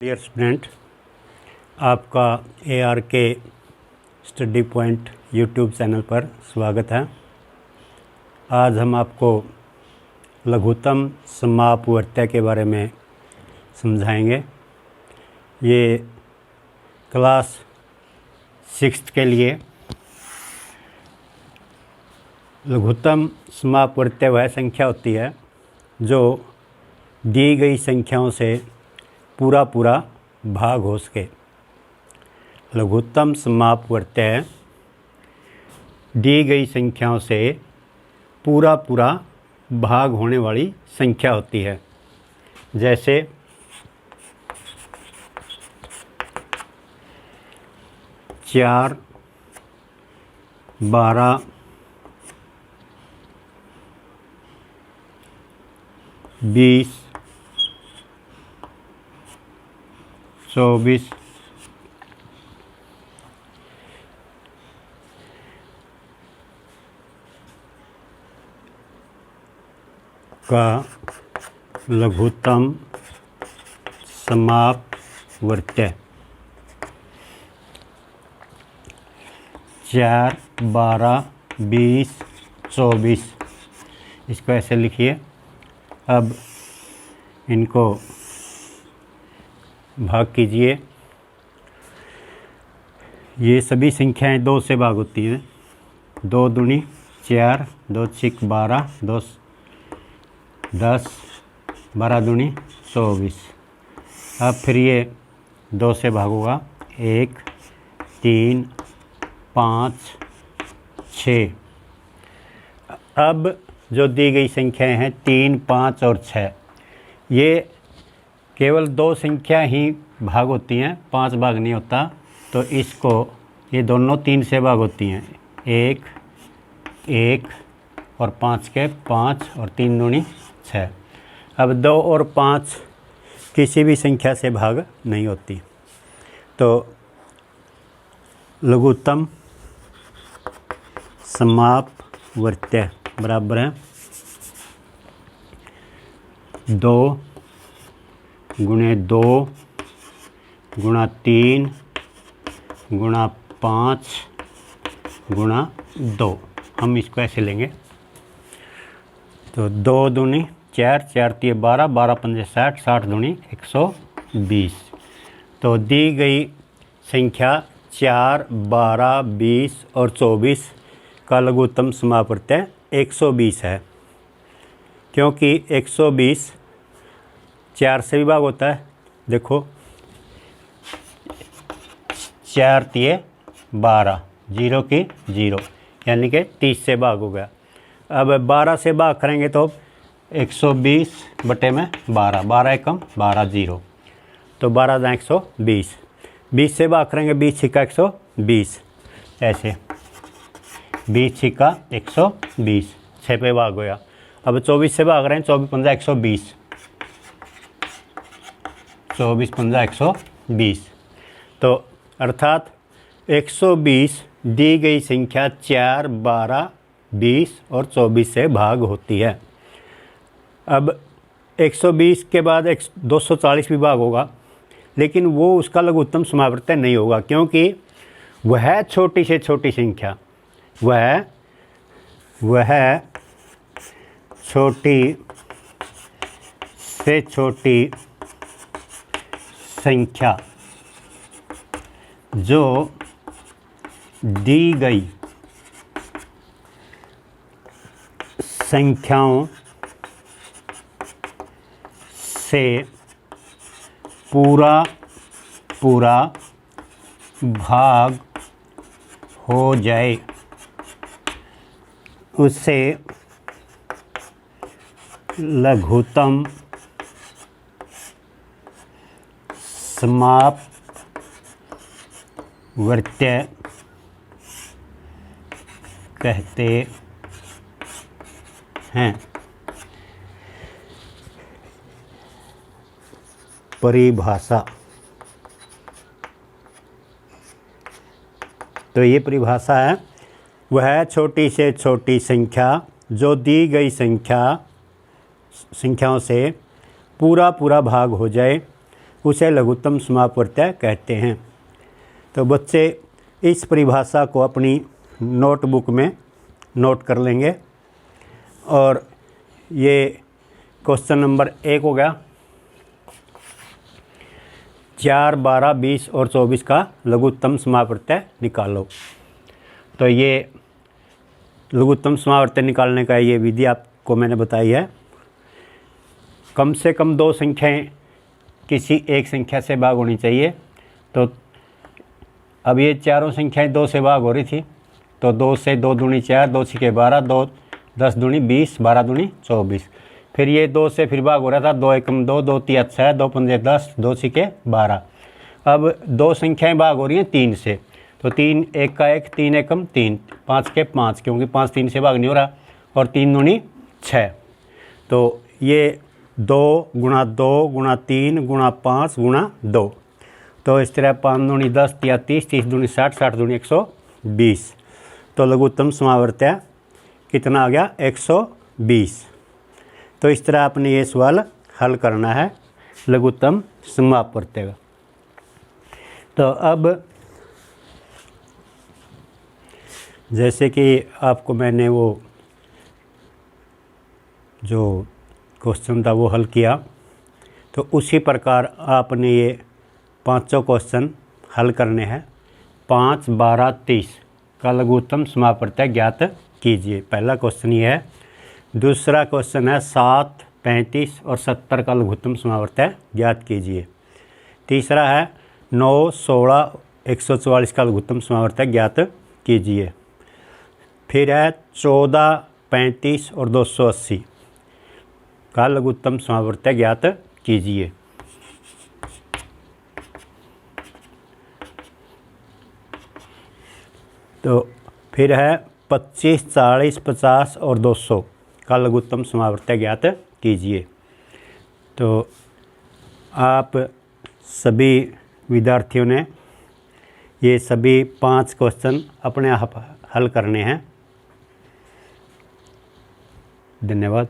Dear student, आपका ARK study point YouTube channel पर स्वागत है। आज हम आपको लघुत्तम समापवर्त्य के बारे में समझाएंगे। ये क्लास 6 के लिए लघुत्तम समापवर्त्य वह संख्या होती है जो दी गई संख्याओं से पूरा भाग हो सके। लघुत्तम समापवर्त्य दी गई संख्याओं से पूरा भाग होने वाली संख्या होती है। जैसे 4, 12, 20, 24, का लघुत्तम समापवर्त्य। 4, 12, 20, 24 इसको ऐसे लिखिए। अब इनको भाग कीजिए। ये सभी संख्याएं 2 से भाग होती हैं। 2 दूनी 4, 2 छिक 12, 2 10, 12 दूनी 24। अब फिर ये 2 से भाग होगा। 1, 3, 5, 6। अब जो दी गई संख्याएं हैं 3, 5 और 6, ये केवल 2 संख्या ही भाग होती हैं, 5 भाग नहीं होता। तो इसको ये दोनों 3 से भाग होती हैं। 1, 1 और 5 के 5 और 3 दूनी 6। अब 2 और 5 किसी भी संख्या से भाग नहीं होती। तो लघुत्तम समापवर्त्य बराबर है 2 गुणे 2 गुणा 3 गुणा 5 गुणा 2। हम इसको ऐसे लेंगे। तो 2 दूनी 4, 4 तिये 12, 12 पंजे 60, 60 दूनी 120। तो दी गई संख्या 4, 12, 20 और 24 का लघुत्तम समापवर्त्य 120 है। क्योंकि 120 4 से भी भाग होता है। देखो 4 तिये 12, 0 की 0, यानी कि 30 से भाग हो गया। अब 12 से भाग करेंगे तो 120 बटे में 12, 12 एकम 12, 0, तो 12 दाएँ 120। 20 से भाग करेंगे 20 छिक्का 120, ऐसे 20 छिक्का 120, 6 पे भाग गया। अब 24 से भाग रहे हैं, 24 पंजा 120, 24 पंजा 120। तो अर्थात 120 दी गई संख्या 4, 12, 20 और 24 से भाग होती है। अब 120 के बाद 240 भी भाग होगा, लेकिन वो उसका लघुत्तम समापवर्त्य नहीं होगा। क्योंकि वह छोटी से छोटी संख्या, वह छोटी से छोटी संख्या जो दी गई संख्याओं से पूरा भाग हो जाए, उसे लघुत्तम समापवर्त्य कहते हैं। परिभाषा। तो ये परिभाषा है, वह छोटी से छोटी संख्या जो दी गई संख्याओं से पूरा भाग हो जाए, उसे लघुत्तम समापक प्रत्यय कहते हैं। तो बच्चे इस परिभाषा को अपनी नोटबुक में नोट कर लेंगे। और ये क्वेश्चन नंबर 1 हो गया। 4, 12, 20 और 24 का लघुत्तम समापक प्रत्यय निकालो। तो ये लघुत्तम समापक प्रत्यय निकालने का ये विधि आपको मैंने बताई है। कम से कम 2 संख्याएं किसी एक संख्या से भाग होनी चाहिए। तो अब ये चारों संख्याएं 2 से भाग हो रही थी, तो 2 से 2 दूनी 4, 2 छिके 12, 2 10 दूनी 20, 12 दूनी 24। फिर ये 2 से फिर भाग हो रहा था, 2 एकम 2, 2 तिया 6, 2 पंजे 10, 2 छिके 12। अब 2 संख्याएं भाग हो रही हैं 3 से, तो 3 1 का 1, 3 एकम 3, 5 के 5, क्योंकि 5 3 से भाग नहीं हो रहा, और 3 दूनी 6। तो ये 2 गुणा 2 गुणा 3 गुणा 5 गुणा 2। तो इस तरह 5 दूनी 10, तिया 30, 30 दूनी 60, 60 दूनी 120। तो लघुत्तम समापक प्रत्यय कितना आ गया? 120। तो इस तरह आपने ये सवाल हल करना है लघुत्तम समापक प्रत्यय का। तो अब जैसे कि आपको मैंने वो जो क्वेश्चन था वो हल किया, तो उसी प्रकार आपने ये 5 क्वेश्चन हल करने हैं। 5, 12, 30 का लघुत्तम समापक प्रत्यय ज्ञात कीजिए। पहला क्वेश्चन ये है। दूसरा क्वेश्चन है 7, 35 और 70 का लघुत्तम समापक प्रत्यय ज्ञात कीजिए। तीसरा है 9, 16, 144 का लघुत्तम समापक प्रत्यय ज्ञात कीजिए। फिर है 14, 35 और 280 का लघुत्तम समापक प्रत्यय ज्ञात कीजिए। तो फिर है 25, 40, 50 और 200 का लघुत्तम समापक प्रत्यय ज्ञात कीजिए। तो आप सभी विद्यार्थियों ने ये सभी 5 क्वेश्चन अपने आप हल करने हैं। धन्यवाद।